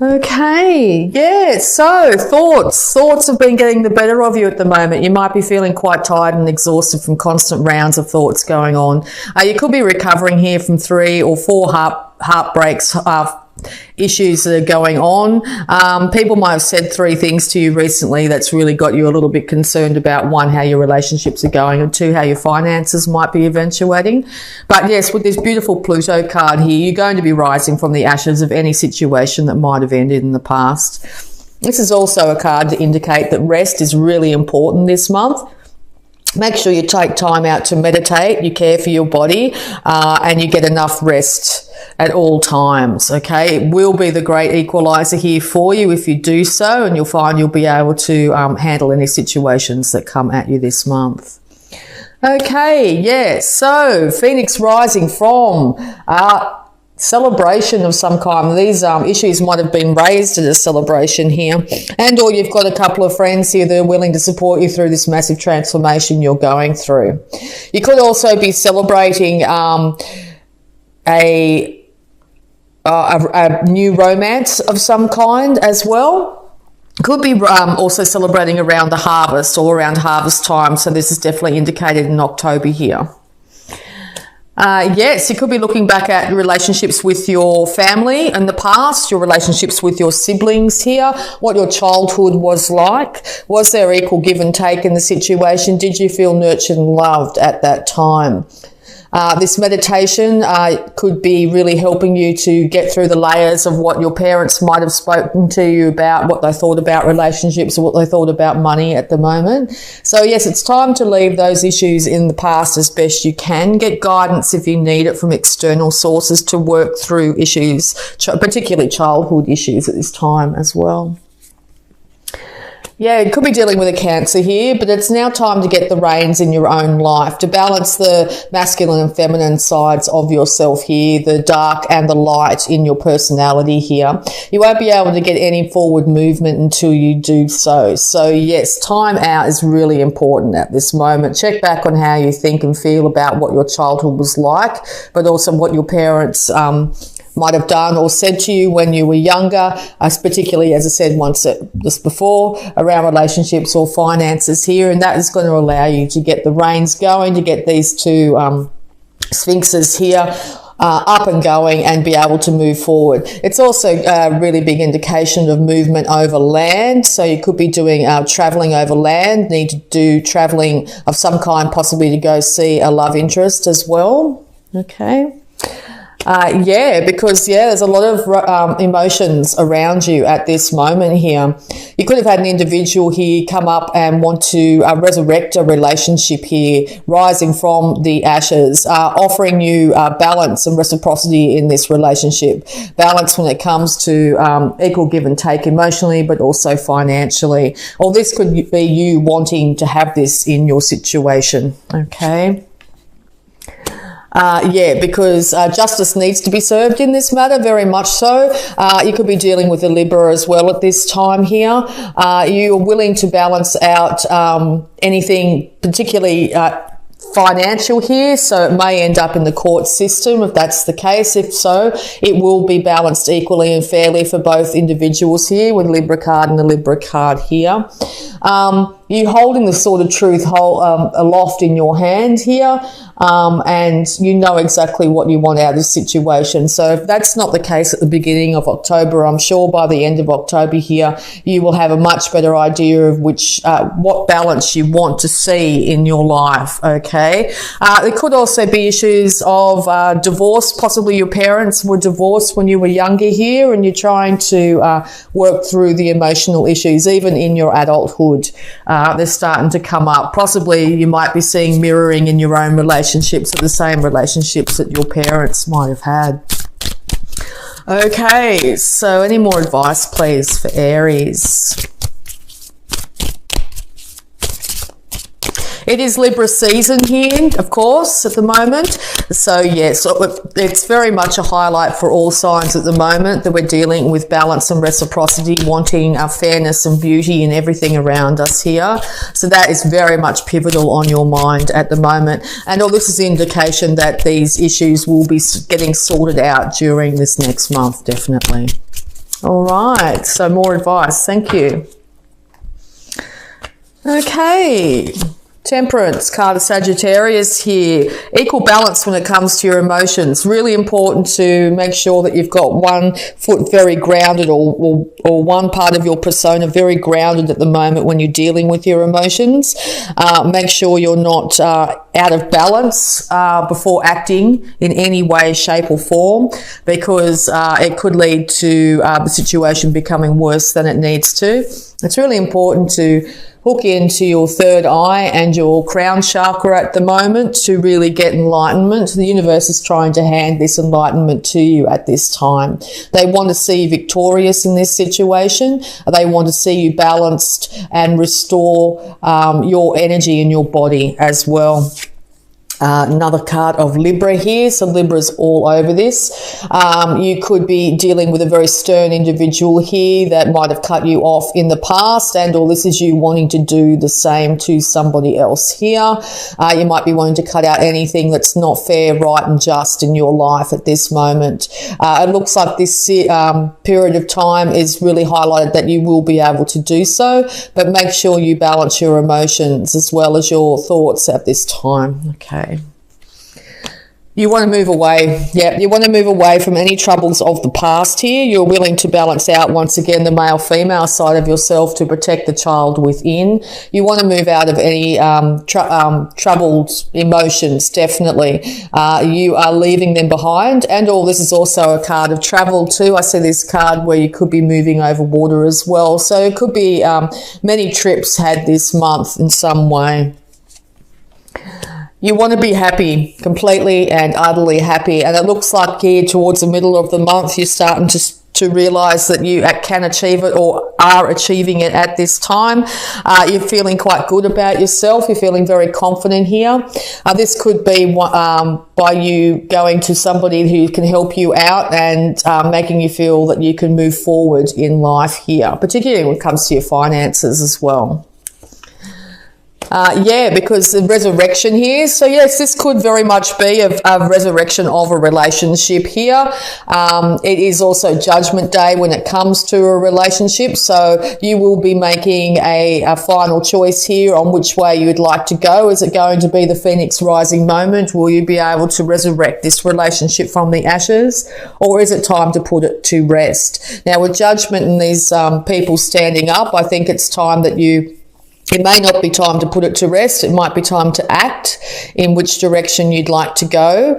Okay, yeah, so thoughts have been getting the better of you at the moment. You might be feeling quite tired and exhausted from constant rounds of thoughts going on. You could be recovering here from 3 or 4 heartbreaks, issues that are going on. People might have said 3 things to you recently that's really got you a little bit concerned about, 1, how your relationships are going, and 2, how your finances might be eventuating. But yes, with this beautiful Pluto card here, you're going to be rising from the ashes of any situation that might have ended in the past. This is also a card to indicate that rest is really important this month. Make sure you take time out to meditate, you care for your body, and you get enough rest at all times, okay? It will be the great equalizer here for you if you do so, and you'll find you'll be able to handle any situations that come at you this month. Okay, yeah, so Phoenix rising from celebration of some kind. These issues might have been raised at a celebration here, and or you've got a couple of friends here that are willing to support you through this massive transformation you're going through. You could also be celebrating a new romance of some kind as well. Could be also celebrating around the harvest or around harvest time, so this is definitely indicated in October here. Yes, you could be looking back at your relationships with your family in the past, your relationships with your siblings here, what your childhood was like. Was there equal give and take in the situation? Did you feel nurtured and loved at that time? This meditation could be really helping you to get through the layers of what your parents might have spoken to you about, what they thought about relationships or what they thought about money at the moment. So yes, it's time to leave those issues in the past as best you can. Get guidance if you need it from external sources to work through issues, particularly childhood issues at this time as well. Yeah, you could be dealing with a Cancer here, but it's now time to get the reins in your own life, to balance the masculine and feminine sides of yourself here, the dark and the light in your personality here. You won't be able to get any forward movement until you do so. So yes, time out is really important at this moment. Check back on how you think and feel about what your childhood was like, but also what your parents might have done or said to you when you were younger, particularly, as I said once just before, around relationships or finances here, and that is going to allow you to get the reins going, to get these 2 sphinxes here up and going and be able to move forward. It's also a really big indication of movement over land, so you could be doing travelling over land, need to do travelling of some kind, possibly to go see a love interest as well, okay? Yeah, because there's a lot of emotions around you at this moment here. You could have had an individual here come up and want to resurrect a relationship here, rising from the ashes, offering you balance and reciprocity in this relationship. Balance when it comes to equal give and take emotionally, but also financially. Or this could be you wanting to have this in your situation, okay? Yeah, because justice needs to be served in this matter, very much so. You could be dealing with a Libra as well at this time here. You're willing to balance out anything particularly financial here, so it may end up in the court system if that's the case. If so, it will be balanced equally and fairly for both individuals here, with Libra card and the Libra card here. You holding the sword of truth aloft in your hand here, and you know exactly what you want out of the situation. So if that's not the case at the beginning of October, I'm sure by the end of October here, you will have a much better idea of what balance you want to see in your life, okay? There could also be issues of divorce. Possibly your parents were divorced when you were younger here, and you're trying to work through the emotional issues, even in your adulthood. They're starting to come up. Possibly you might be seeing mirroring in your own relationships, the same relationships that your parents might have had. Okay, so any more advice, please, for Aries? It is Libra season here, of course, at the moment. So, yes, it's very much a highlight for all signs at the moment that we're dealing with balance and reciprocity, wanting fairness and beauty in everything around us here. So that is very much pivotal on your mind at the moment. And all this is an indication that these issues will be getting sorted out during this next month, definitely. All right, so more advice. Thank you. Okay. Temperance, card of Sagittarius here. Equal balance when it comes to your emotions. Really important to make sure that you've got one foot very grounded or one part of your persona very grounded at the moment when you're dealing with your emotions. Make sure you're not out of balance before acting in any way, shape or form, because it could lead to the situation becoming worse than it needs to. It's really important to hook into your third eye and your crown chakra at the moment to really get enlightenment. The universe is trying to hand this enlightenment to you at this time. They want to see you victorious in this situation. They want to see you balanced and restore your energy in your body as well. Another card of Libra here. So Libra's all over this. You could be dealing with a very stern individual here that might have cut you off in the past, and or this is you wanting to do the same to somebody else here. You might be wanting to cut out anything that's not fair, right and just in your life at this moment. It looks like this period of time is really highlighted that you will be able to do so, but make sure you balance your emotions as well as your thoughts at this time. Okay. You want to move away. Yeah, you want to move away from any troubles of the past here. You're willing to balance out, once again, the male-female side of yourself to protect the child within. You want to move out of any troubled emotions, definitely. You are leaving them behind. And all this is also a card of travel too. I see this card where you could be moving over water as well. So it could be many trips had this month in some way. You want to be happy, completely and utterly happy. And it looks like here towards the middle of the month, you're starting to realize that you can achieve it or are achieving it at this time. You're feeling quite good about yourself. You're feeling very confident here. This could be by you going to somebody who can help you out and making you feel that you can move forward in life here, particularly when it comes to your finances as well. Yeah, because the resurrection here. So yes, this could very much be a resurrection of a relationship here. It is also Judgment Day when it comes to a relationship. So you will be making a final choice here on which way you would like to go. Is it going to be the Phoenix rising moment? Will you be able to resurrect this relationship from the ashes? Or is it time to put it to rest? Now with Judgment and these people standing up, I think it's time that it may not be time to put it to rest. It might be time to act in which direction you'd like to go.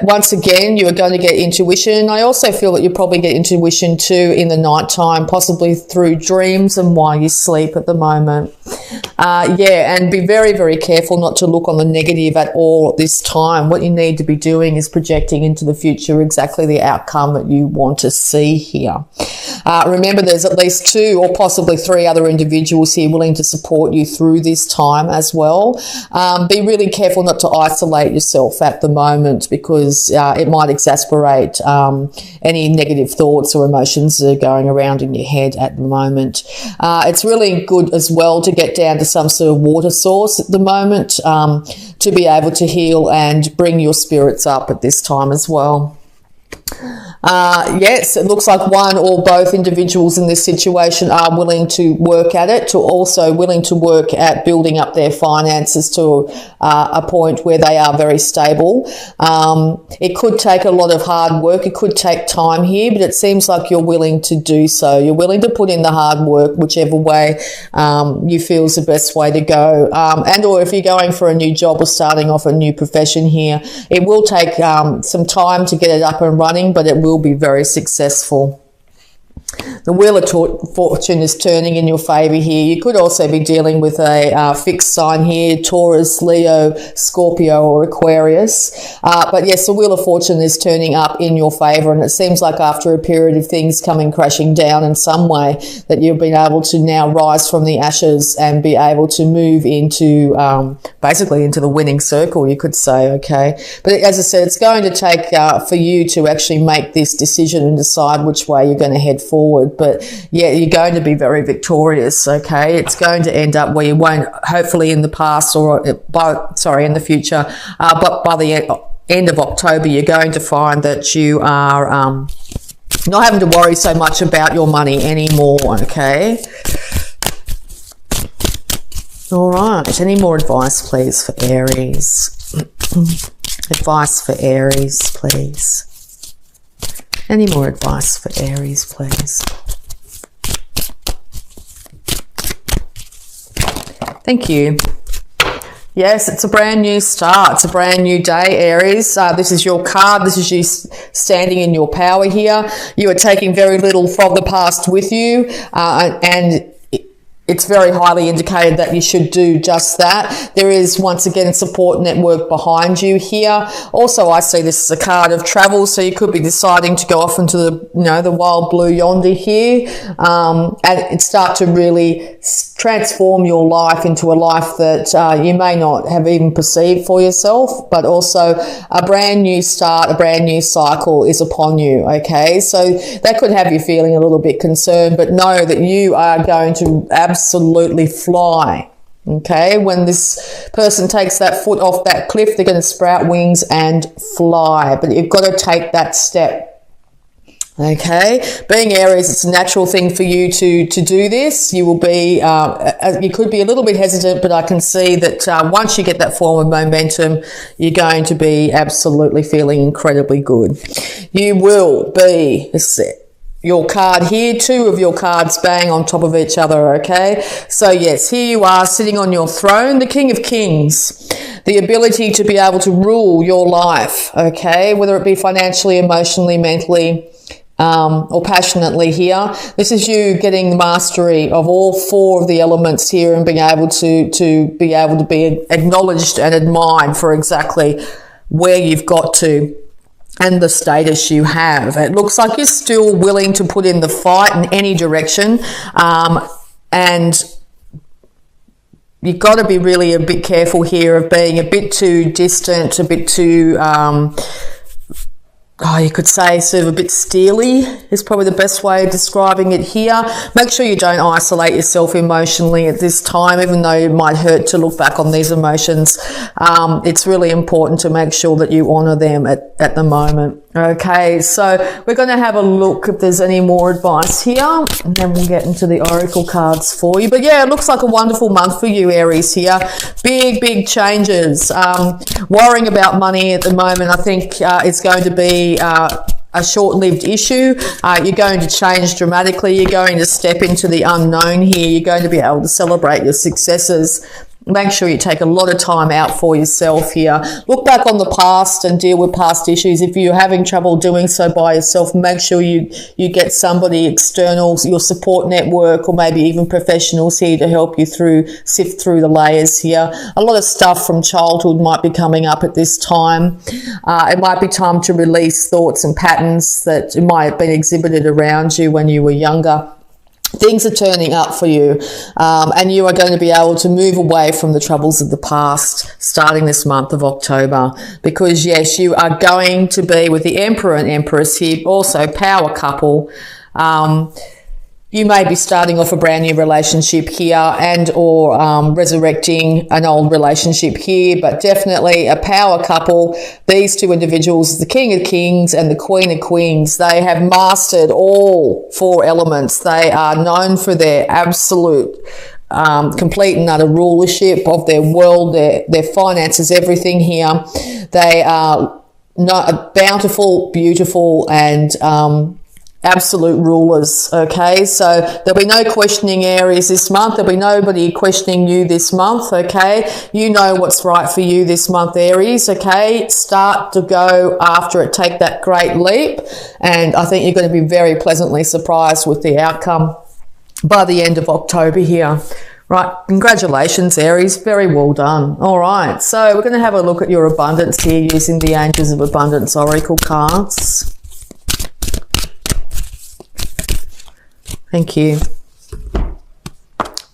Once again, you are going to get intuition. I also feel that you probably get intuition too in the night time, possibly through dreams and while you sleep at the moment. Yeah, and be very, very careful not to look on the negative at all at this time. What you need to be doing is projecting into the future exactly the outcome that you want to see here. Remember, there's at least 2 or possibly 3 other individuals here willing to support you through this time as well. Be really careful not to isolate yourself at the moment, because it might exasperate any negative thoughts or emotions that are going around in your head at the moment. It's really good as well to get down to some sort of water source at the moment to be able to heal and bring your spirits up at this time as well. Yes, it looks like one or both individuals in this situation are willing to work at it, to also willing to work at building up their finances to a point where they are very stable. It could take a lot of hard work. It could take time here, but it seems like you're willing to do so. You're willing to put in the hard work, whichever way you feel is the best way to go. And or if you're going for a new job or starting off a new profession here, it will take some time to get it up and running, but it will be very successful. The wheel of fortune is turning in your favour here. You could also be dealing with a fixed sign here, Taurus, Leo, Scorpio or Aquarius. But yes, the wheel of fortune is turning up in your favour, and it seems like after a period of things coming crashing down in some way that you've been able to now rise from the ashes and be able to move into basically into the winning circle, you could say, okay? But as I said, it's going to take for you to actually make this decision and decide which way you're going to head forward. But yeah, you're going to be very victorious, okay? It's going to end up where you won't, hopefully in the past or in the future, but by the end of October, you're going to find that you are Not having to worry so much about your money anymore, okay? All right, any more advice, please, for Aries? Advice for Aries, please. Any more advice for Aries, please? Thank you. Yes, it's a brand new start. It's a brand new day, Aries. This is your card. This is you standing in your power here. You are taking very little from the past with you, and it's very highly indicated that you should do just that. There is, once again, a support network behind you here. Also, I see this as a card of travel, so you could be deciding to go off into the, you know, the wild blue yonder here, and start to really transform your life into a life that you may not have even perceived for yourself, but also a brand new start, a brand new cycle is upon you, okay? So that could have you feeling a little bit concerned, but know that you are going to absolutely fly, okay? When this person takes that foot off that cliff, they're going to sprout wings and fly, but you've got to take that step. Okay, being Aries, it's a natural thing for you to do this. You will be, you could be a little bit hesitant, but I can see that once you get that form of momentum, you're going to be absolutely feeling incredibly good. You will be, this is your card here, two of your cards bang on top of each other, okay? So yes, here you are sitting on your throne, the King of Kings, the ability to be able to rule your life, okay? Whether it be financially, emotionally, mentally, or passionately here. This is you getting the mastery of all four of the elements here and being able to be acknowledged and admired for exactly where you've got to and the status you have. It looks like you're still willing to put in the fight in any direction, and you've got to be really a bit careful here of being a bit too distant, a bit too you could say sort of a bit steely is probably the best way of describing it here. Make sure you don't isolate yourself emotionally at this time, even though it might hurt to look back on these emotions. It's really important to make sure that you honour them at the moment. Okay, so we're going to have a look if there's any more advice here, and then we'll get into the oracle cards for you. But yeah, it looks like a wonderful month for you, Aries, here. Big changes. Worrying about money at the moment, I think it's going to be a short-lived issue. You're going to change dramatically. You're going to step into the unknown here. You're going to be able to celebrate your successes. Make sure you take a lot of time out for yourself here. Look back on the past and deal with past issues. If you're having trouble doing so by yourself, make sure you get somebody external, your support network, or maybe even professionals here to help you sift through the layers here. A lot of stuff from childhood might be coming up at this time. It might be time to release thoughts and patterns that might have been exhibited around you when you were younger. Things are turning up for you, and you are going to be able to move away from the troubles of the past starting this month of October, because yes, you are going to be with the Emperor and Empress here, also power couple. You may be starting off a brand new relationship here and or resurrecting an old relationship here, but definitely a power couple. These two individuals, the King of Kings and the Queen of Queens, they have mastered all four elements. They are known for their absolute complete and utter rulership of their world, their finances, everything here. They are bountiful, beautiful, and absolute rulers, okay? So there'll be no questioning Aries this month. There'll be nobody questioning you this month, okay? You know what's right for you this month, Aries, okay? Start to go after it. Take that great leap, and I think you're going to be very pleasantly surprised with the outcome by the end of October here. Right, congratulations, Aries. Very well done. All right, so we're going to have a look at your abundance here using the Angels of Abundance Oracle cards. Thank you.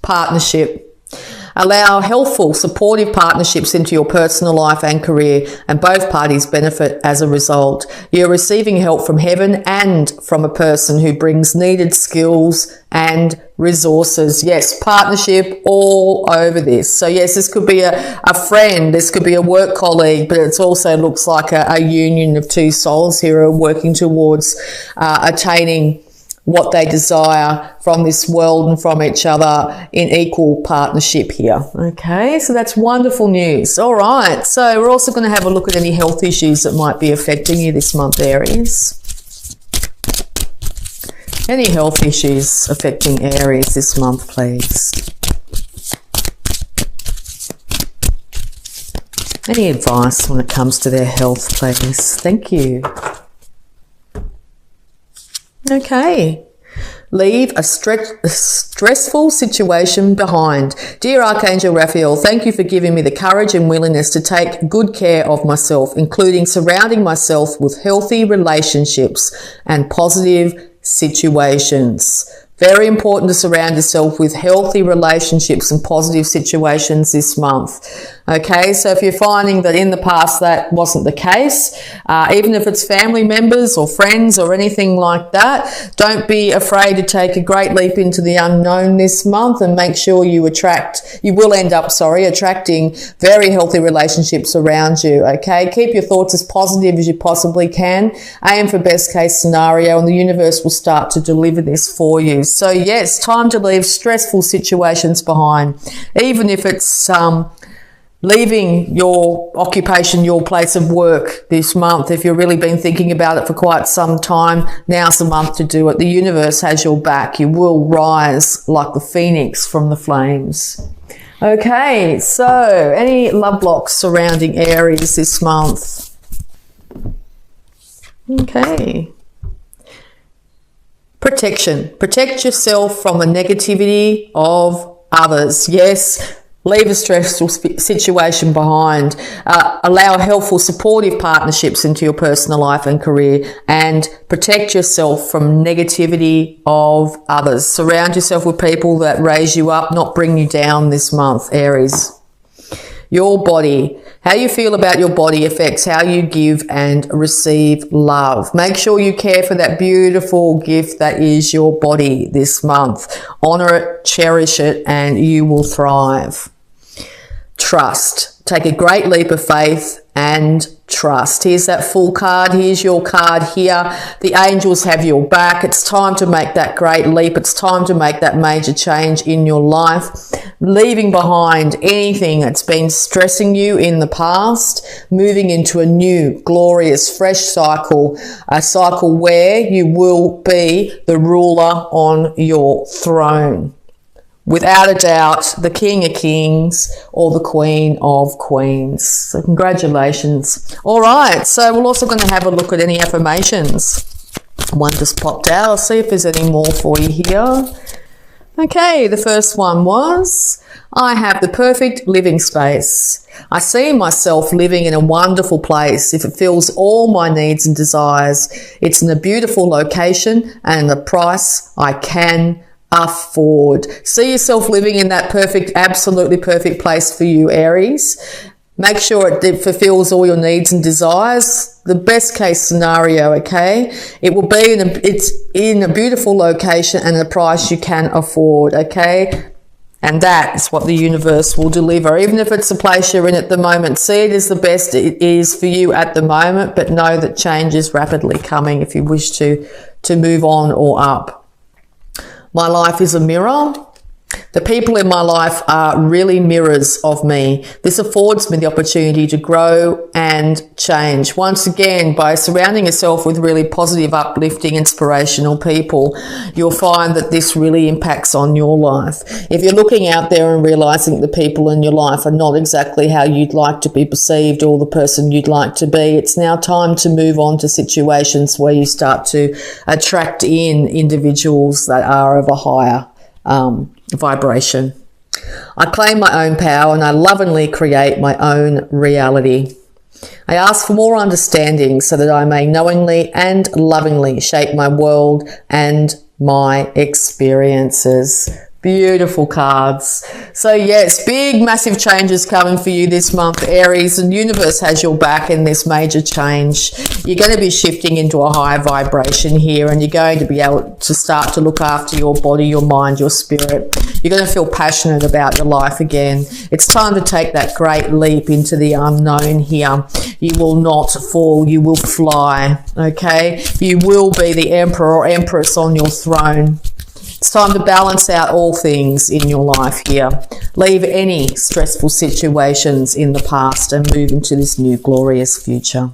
Partnership. Allow healthful, supportive partnerships into your personal life and career, and both parties benefit as a result. You're receiving help from heaven and from a person who brings needed skills and resources. Yes, partnership all over this. So yes, this could be a friend, this could be a work colleague, but it also looks like a union of two souls here who are working towards attaining what they desire from this world and from each other in equal partnership here. Okay, so that's wonderful news. All right, so we're also going to have a look at any health issues that might be affecting you this month, Aries. Any health issues affecting Aries this month, please. Any advice when it comes to their health, please? Thank you. Okay. Leave a stressful situation behind. Dear Archangel Raphael, thank you for giving me the courage and willingness to take good care of myself, including surrounding myself with healthy relationships and positive situations. Very important to surround yourself with healthy relationships and positive situations this month. Okay, so if you're finding that in the past that wasn't the case, even if it's family members or friends or anything like that, don't be afraid to take a great leap into the unknown this month and make sure you will end up attracting very healthy relationships around you. Okay, keep your thoughts as positive as you possibly can. Aim for best case scenario and the universe will start to deliver this for you. So yes, time to leave stressful situations behind, even if it's leaving your occupation, your place of work this month. If you've really been thinking about it for quite some time, now's the month to do it. The universe has your back. You will rise like the phoenix from the flames. Okay, so any love blocks surrounding Aries this month? Okay. Protection. Protect yourself from the negativity of others. Yes. Leave a stressful situation behind. Allow helpful, supportive partnerships into your personal life and career, and protect yourself from negativity of others. Surround yourself with people that raise you up, not bring you down this month, Aries. Your body. How you feel about your body affects how you give and receive love. Make sure you care for that beautiful gift that is your body this month. Honor it, cherish it, and you will thrive. Trust. Take a great leap of faith and trust. Here's that full card. Here's your card here. The angels have your back. It's time to make that great leap. It's time to make that major change in your life. Leaving behind anything that's been stressing you in the past, moving into a new, glorious, fresh cycle, a cycle where you will be the ruler on your throne. Without a doubt, the King of Kings or the Queen of Queens. So congratulations. All right, so we're also going to have a look at any affirmations. One just popped out. I'll see if there's any more for you here. Okay, the first one was, I have the perfect living space. I see myself living in a wonderful place. If it fills all my needs and desires, it's in a beautiful location and at a price I can afford. See yourself living in that perfect, absolutely perfect place for you, Aries. Make sure it fulfills all your needs and desires. The best case scenario, okay? It will be it's in a beautiful location and a price you can afford, okay? And that is what the universe will deliver. Even if it's the place you're in at the moment, see it as the best it is for you at the moment, but know that change is rapidly coming if you wish to move on or up. My life is a mirror. The people in my life are really mirrors of me. This affords me the opportunity to grow and change. Once again, by surrounding yourself with really positive, uplifting, inspirational people, you'll find that this really impacts on your life. If you're looking out there and realizing the people in your life are not exactly how you'd like to be perceived or the person you'd like to be, it's now time to move on to situations where you start to attract in individuals that are of a higher vibration. I claim my own power and I lovingly create my own reality. I ask for more understanding so that I may knowingly and lovingly shape my world and my experiences. Beautiful cards. So yes, big, massive changes coming for you this month, Aries, and universe has your back in this major change. You're going to be shifting into a higher vibration here, and you're going to be able to start to look after your body, your mind, your spirit. You're going to feel passionate about your life again. It's time to take that great leap into the unknown here. You will not fall, you will fly, okay? You will be the emperor or empress on your throne. It's time to balance out all things in your life here. Leave any stressful situations in the past and move into this new glorious future.